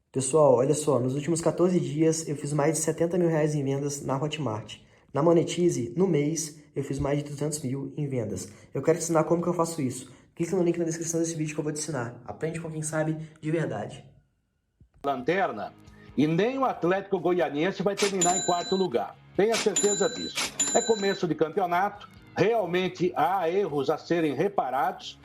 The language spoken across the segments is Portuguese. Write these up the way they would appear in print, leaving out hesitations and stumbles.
Pessoal, olha só, nos últimos 14 dias eu fiz mais de 70 mil reais em vendas na Hotmart. Na Monetize, no mês, eu fiz mais de 200 mil em vendas. Eu quero te ensinar como que eu faço isso. Clica no link na descrição desse vídeo que eu vou te ensinar. Aprende com quem sabe de verdade. Lanterna, e nem o Atlético Goianiense vai terminar em quarto lugar. Tenha certeza disso. É começo de campeonato, realmente há erros a serem reparados.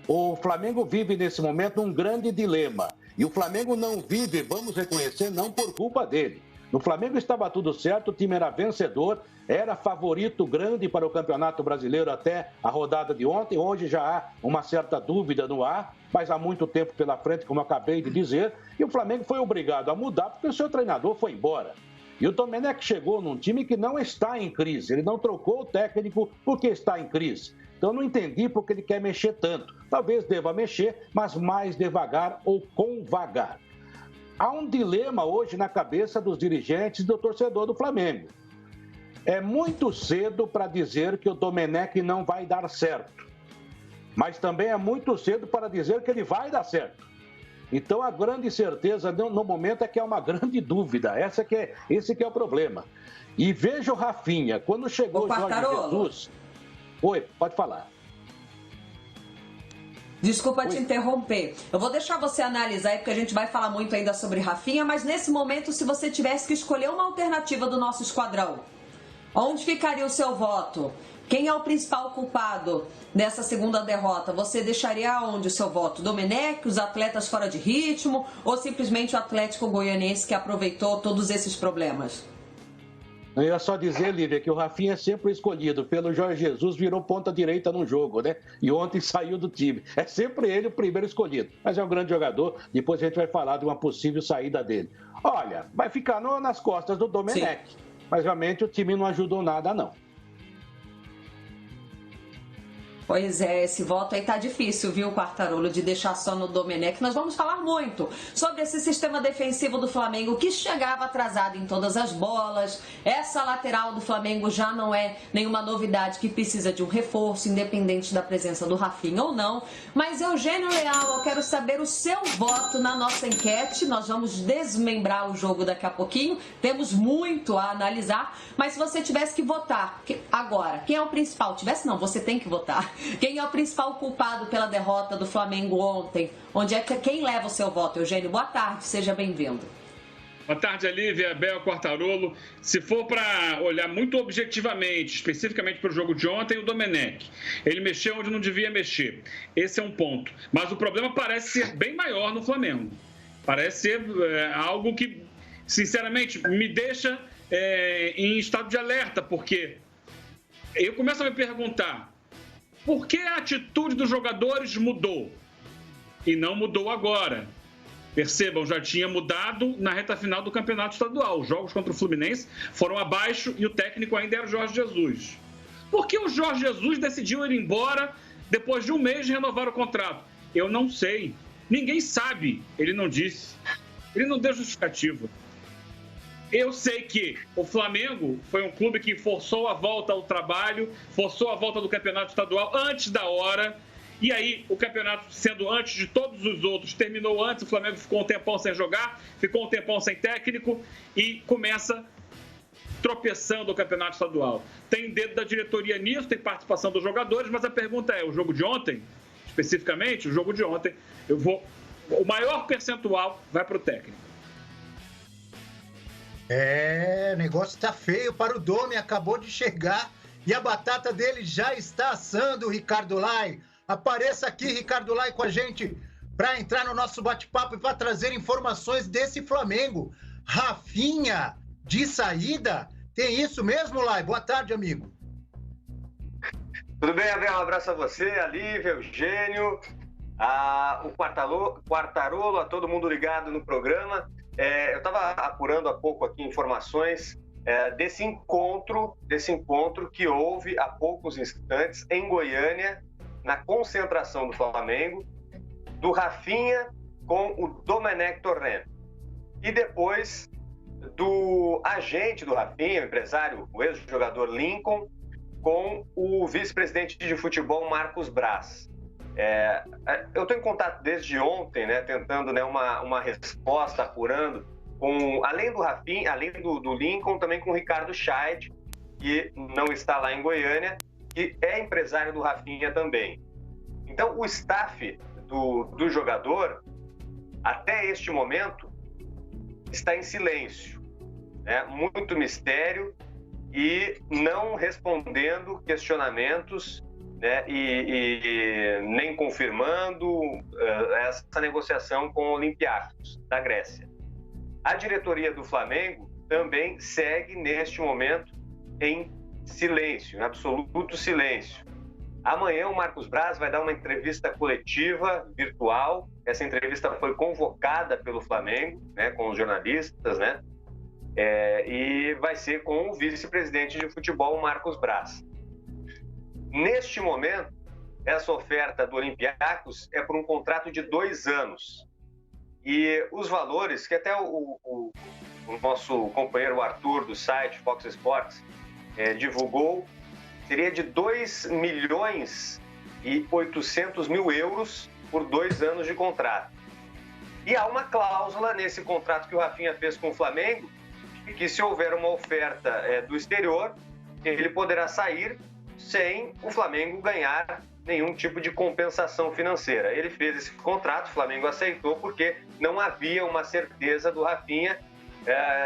O Flamengo vive nesse momento um grande dilema. E o Flamengo não vive, vamos reconhecer, não por culpa dele. No Flamengo estava tudo certo, o time era vencedor, era favorito grande para o Campeonato Brasileiro até a rodada de ontem. Hoje já há uma certa dúvida no ar, mas há muito tempo pela frente, como eu acabei de dizer. E o Flamengo foi obrigado a mudar porque o seu treinador foi embora. E o Domenech chegou num time que não está em crise. Ele não trocou o técnico porque está em crise. Então, eu não entendi porque ele quer mexer tanto. Talvez deva mexer, mas mais devagar ou com vagar. Há um dilema hoje na cabeça dos dirigentes do torcedor do Flamengo. É muito cedo para dizer que o Domenech não vai dar certo. Mas também é muito cedo para dizer que ele vai dar certo. Então, a grande certeza no momento é que é uma grande dúvida. Esse que é o problema. E veja o Rafinha. Quando chegou o Jorge Jesus... Oi, pode falar. Desculpa te interromper. Eu vou deixar você analisar aí, porque a gente vai falar muito ainda sobre Rafinha, mas nesse momento, se você tivesse que escolher uma alternativa do nosso esquadrão, onde ficaria o seu voto? Quem é o principal culpado dessa segunda derrota? Você deixaria onde o seu voto? Domenech, os atletas fora de ritmo ou simplesmente o Atlético Goianiense que aproveitou todos esses problemas? Eu ia só dizer, Lívia, que o Rafinha é sempre escolhido pelo Jorge Jesus, virou ponta direita no jogo, né? E ontem saiu do time. É sempre ele o primeiro escolhido. Mas é um grande jogador, depois a gente vai falar de uma possível saída dele. Olha, vai ficar nas costas do Domenech. Sim. Mas realmente o time não ajudou nada, não. Pois é, esse voto aí tá difícil, viu, Quartarolo, de deixar só no Domenech. Nós vamos falar muito sobre esse sistema defensivo do Flamengo que chegava atrasado em todas as bolas. Essa lateral do Flamengo já não é nenhuma novidade, que precisa de um reforço, independente da presença do Rafinha ou não. Mas, Eugênio Leal, eu quero saber o seu voto na nossa enquete. Nós vamos desmembrar o jogo daqui a pouquinho. Temos muito a analisar. Mas se você tivesse que votar agora, quem é o principal? Tivesse não, você tem que votar. Quem é o principal culpado pela derrota do Flamengo ontem? Quem leva o seu voto? Eugênio, boa tarde, seja bem-vindo. Boa tarde, Lívia, Bel, Quartarolo. Se for para olhar muito objetivamente, especificamente para o jogo de ontem, o Domenech. Ele mexeu onde não devia mexer. Esse é um ponto. Mas o problema parece ser bem maior no Flamengo. Parece ser algo que, sinceramente, me deixa em estado de alerta, porque eu começo a me perguntar: por que a atitude dos jogadores mudou? E não mudou agora. Percebam, já tinha mudado na reta final do campeonato estadual. Os jogos contra o Fluminense foram abaixo e o técnico ainda era o Jorge Jesus. Por que o Jorge Jesus decidiu ir embora depois de um mês de renovar o contrato? Eu não sei. Ninguém sabe. Ele não disse. Ele não deu justificativa. Eu sei que o Flamengo foi um clube que forçou a volta ao trabalho, forçou a volta do campeonato estadual antes da hora. E aí, o campeonato, sendo antes de todos os outros, terminou antes. O Flamengo ficou um tempão sem jogar, ficou um tempão sem técnico e começa tropeçando o campeonato estadual. Tem dedo da diretoria nisso, tem participação dos jogadores, mas a pergunta é: o jogo de ontem, especificamente, o jogo de ontem, o maior percentual vai para o técnico. O negócio tá feio para o Dome, acabou de chegar e a batata dele já está assando, Ricardo Lai. Apareça aqui, Ricardo Lai, com a gente para entrar no nosso bate-papo e para trazer informações desse Flamengo. Rafinha, de saída? Tem isso mesmo, Lai? Boa tarde, amigo. Tudo bem, Abel? Um abraço a você, a Lívia, Eugênio, o Quartarolo, a todo mundo ligado no programa. Eu estava apurando há pouco aqui informações desse encontro que houve há poucos instantes em Goiânia, na concentração do Flamengo, do Rafinha com o Domenech Torrent. E depois do agente do Rafinha, o empresário, o ex-jogador Lincoln, com o vice-presidente de futebol Marcos Braz. Eu estou em contato desde ontem, né, tentando, né, uma resposta, apurando, além do Rafinha, além do Lincoln, também com o Ricardo Scheid, que não está lá em Goiânia, que é empresário do Rafinha também. Então, o staff do jogador, até este momento, está em silêncio, né? Muito mistério e não respondendo questionamentos, né? E nem confirmando essa negociação com o Olympiacos da Grécia. A diretoria do Flamengo também segue neste momento em silêncio, em absoluto silêncio. Amanhã o Marcos Braz vai dar uma entrevista coletiva virtual. Essa entrevista foi convocada pelo Flamengo, né, com os jornalistas, né? E vai ser com o vice-presidente de futebol, Marcos Braz. Neste momento, essa oferta do Olympiacos é por um contrato de 2 anos. E os valores, que até o nosso companheiro Arthur, do site Fox Sports, divulgou, seria de 2.800.000 euros por 2 anos de contrato. E há uma cláusula nesse contrato que o Rafinha fez com o Flamengo, que se houver uma oferta do exterior, ele poderá sair sem o Flamengo ganhar nenhum tipo de compensação financeira. Ele fez esse contrato, o Flamengo aceitou, porque não havia uma certeza do Rafinha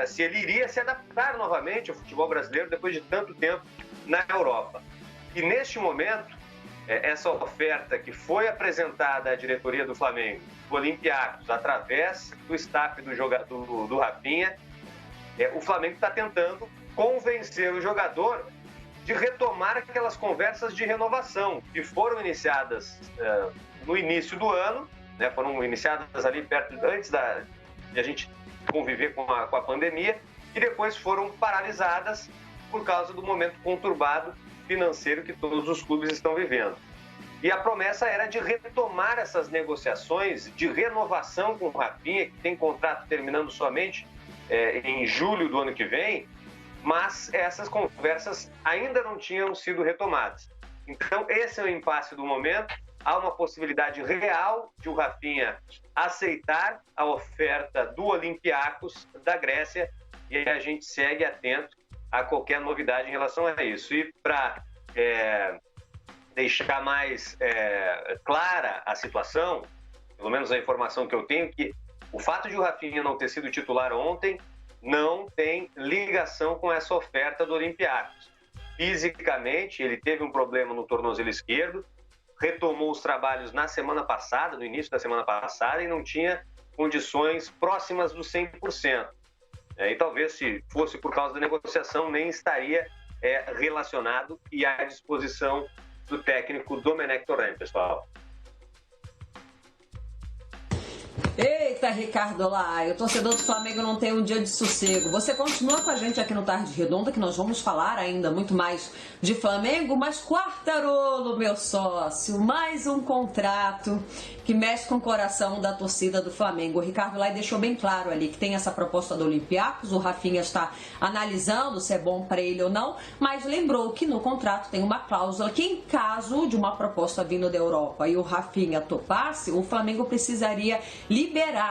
se ele iria se adaptar novamente ao futebol brasileiro depois de tanto tempo na Europa. E neste momento, essa oferta que foi apresentada à diretoria do Flamengo, do Olympiacos, através do staff do Rafinha, o Flamengo está tentando convencer o jogador de retomar aquelas conversas de renovação que foram iniciadas no início do ano, né, foram iniciadas ali antes de a gente conviver com a pandemia, e depois foram paralisadas por causa do momento conturbado financeiro que todos os clubes estão vivendo. E a promessa era de retomar essas negociações de renovação com o Rafinha, que tem contrato terminando somente em julho do ano que vem, mas essas conversas ainda não tinham sido retomadas. Então, esse é o impasse do momento. Há uma possibilidade real de o Rafinha aceitar a oferta do Olympiacos da Grécia, e a gente segue atento a qualquer novidade em relação a isso. E para deixar mais clara a situação, pelo menos a informação que eu tenho, que o fato de o Rafinha não ter sido titular ontem não tem ligação com essa oferta do Olympiacos. Fisicamente, ele teve um problema no tornozelo esquerdo, retomou os trabalhos na semana passada, no início da semana passada, e não tinha condições próximas do 100%. E talvez, se fosse por causa da negociação, nem estaria relacionado e à disposição do técnico Domenech Torrent, pessoal. Eita, Ricardo Lai, o torcedor do Flamengo não tem um dia de sossego. Você continua com a gente aqui no Tarde Redonda, que nós vamos falar ainda muito mais de Flamengo, mas Quartarolo, meu sócio, mais um contrato que mexe com o coração da torcida do Flamengo. O Ricardo Lai deixou bem claro ali que tem essa proposta do Olympiacos, o Rafinha está analisando se é bom para ele ou não, mas lembrou que no contrato tem uma cláusula que, em caso de uma proposta vindo da Europa e o Rafinha topasse, o Flamengo precisaria liberá-lo.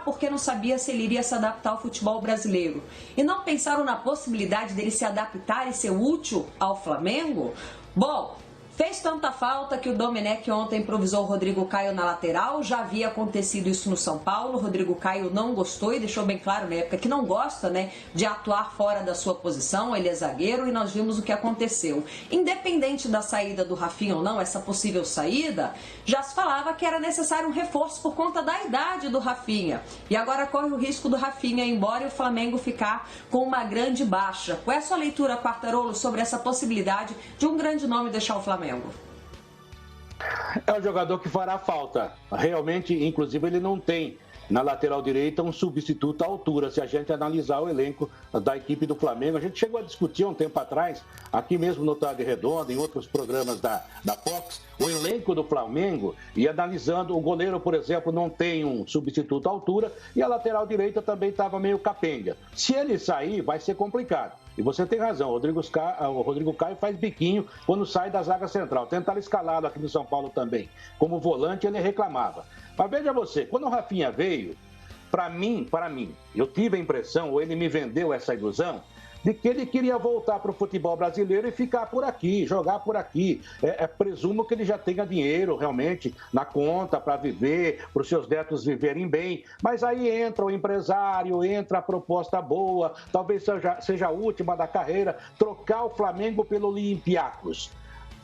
Porque não sabia se ele iria se adaptar ao futebol brasileiro. E não pensaram na possibilidade dele se adaptar e ser útil ao Flamengo? Bom, fez tanta falta que o Domenech ontem improvisou o Rodrigo Caio na lateral. Já havia acontecido isso no São Paulo. O Rodrigo Caio não gostou e deixou bem claro na época que não gosta, né, de atuar fora da sua posição. Ele é zagueiro e nós vimos o que aconteceu. Independente da saída do Rafinha ou não, essa possível saída, já se falava que era necessário um reforço por conta da idade do Rafinha. E agora corre o risco do Rafinha ir embora e o Flamengo ficar com uma grande baixa. Qual é a sua leitura, Quartarolo, sobre essa possibilidade de um grande nome deixar o Flamengo? É um jogador que fará falta. Realmente, inclusive, ele não tem na lateral direita, um substituto à altura, se a gente analisar o elenco da equipe do Flamengo. A gente chegou a discutir um tempo atrás, aqui mesmo no Tarde Redonda, em outros programas da Fox, o elenco do Flamengo, e analisando, o goleiro, por exemplo, não tem um substituto à altura, e a lateral direita também estava meio capenga. Se ele sair, vai ser complicado. E você tem razão, o Rodrigo Caio faz biquinho quando sai da zaga central. Tentaram escalá-lo aqui no São Paulo também. Como volante, ele reclamava. Mas veja você, quando o Rafinha veio, para mim, eu tive a impressão, ou ele me vendeu essa ilusão, de que ele queria voltar para o futebol brasileiro e ficar por aqui, jogar por aqui. Presumo que ele já tenha dinheiro realmente na conta para viver, para os seus netos viverem bem. Mas aí entra o empresário, entra a proposta boa, talvez seja a última da carreira, trocar o Flamengo pelo Olympiacos.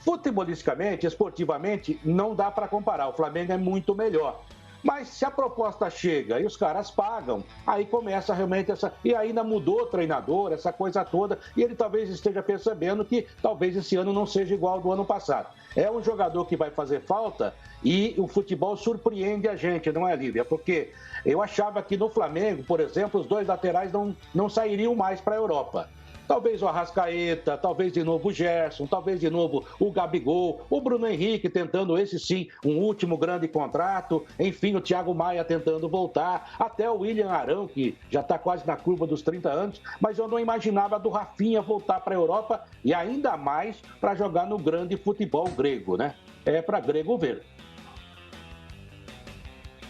Futebolisticamente, esportivamente, não dá para comparar. O Flamengo é muito melhor. Mas se a proposta chega e os caras pagam, aí começa realmente essa... E ainda mudou o treinador, essa coisa toda, e ele talvez esteja percebendo que talvez esse ano não seja igual ao do ano passado. É um jogador que vai fazer falta e o futebol surpreende a gente, não é, Lívia? Porque eu achava que no Flamengo, por exemplo, os dois laterais não sairiam mais para a Europa. Talvez o Arrascaeta, talvez de novo o Gerson, talvez de novo o Gabigol, o Bruno Henrique tentando, esse sim, um último grande contrato, enfim, o Thiago Maia tentando voltar, até o William Arão, que já está quase na curva dos 30 anos, mas eu não imaginava do Rafinha voltar para a Europa e ainda mais para jogar no grande futebol grego, né? É para grego ver.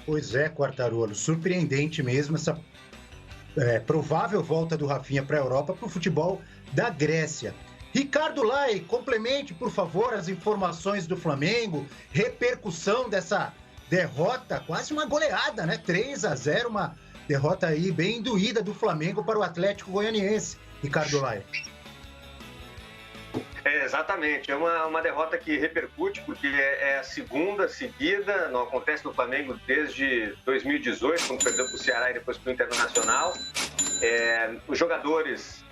Pois é, Quartarolo, surpreendente mesmo essa provável volta do Rafinha para a Europa, para o futebol da Grécia. Ricardo Lai, complemente, por favor, as informações do Flamengo, repercussão dessa derrota, quase uma goleada, né? 3-0, uma derrota aí bem doída do Flamengo para o Atlético Goianiense. Ricardo Lai. Exatamente, é uma derrota que repercute, porque é a segunda seguida, não acontece no Flamengo desde 2018, quando perdeu para o Ceará e depois para o Internacional. Os jogadores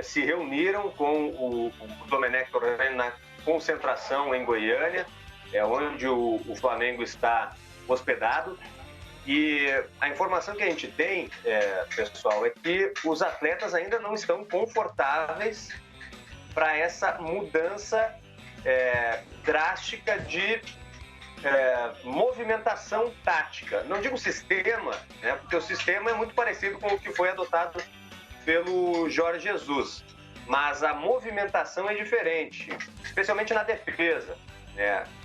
se reuniram com o Domenech Torrent na concentração em Goiânia, onde o Flamengo está hospedado. E a informação que a gente tem, pessoal, é que os atletas ainda não estão confortáveis para essa mudança drástica de movimentação tática. Não digo sistema, né, porque o sistema é muito parecido com o que foi adotado pelo Jorge Jesus, mas a movimentação é diferente, especialmente na defesa,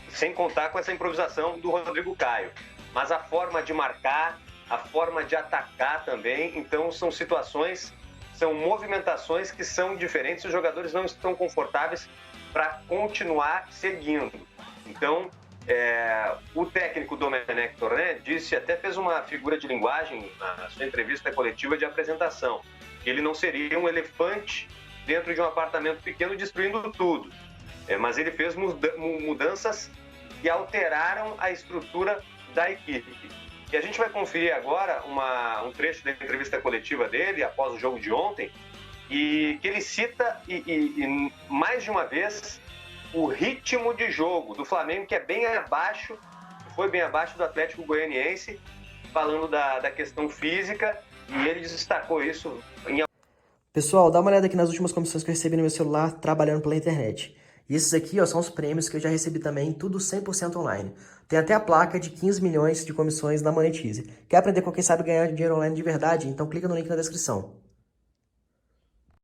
sem contar com essa improvisação do Rodrigo Caio. Mas a forma de marcar, a forma de atacar também, então são movimentações que são diferentes, os jogadores não estão confortáveis para continuar seguindo. Então, o técnico Domenech Torrent fez uma figura de linguagem na sua entrevista coletiva de apresentação, que ele não seria um elefante dentro de um apartamento pequeno destruindo tudo, mas ele fez mudanças que alteraram a estrutura da equipe. E a gente vai conferir agora um trecho da entrevista coletiva dele, após o jogo de ontem, e que ele cita, e mais de uma vez, o ritmo de jogo do Flamengo, que foi bem abaixo do Atlético Goianiense, falando da questão física, e ele destacou isso em... Pessoal, dá uma olhada aqui nas últimas comissões que eu recebi no meu celular trabalhando pela internet. E esses aqui, são os prêmios que eu já recebi também, tudo 100% online. Tem até a placa de 15 milhões de comissões na Monetize. Quer aprender com quem sabe ganhar dinheiro online de verdade? Então clica no link na descrição.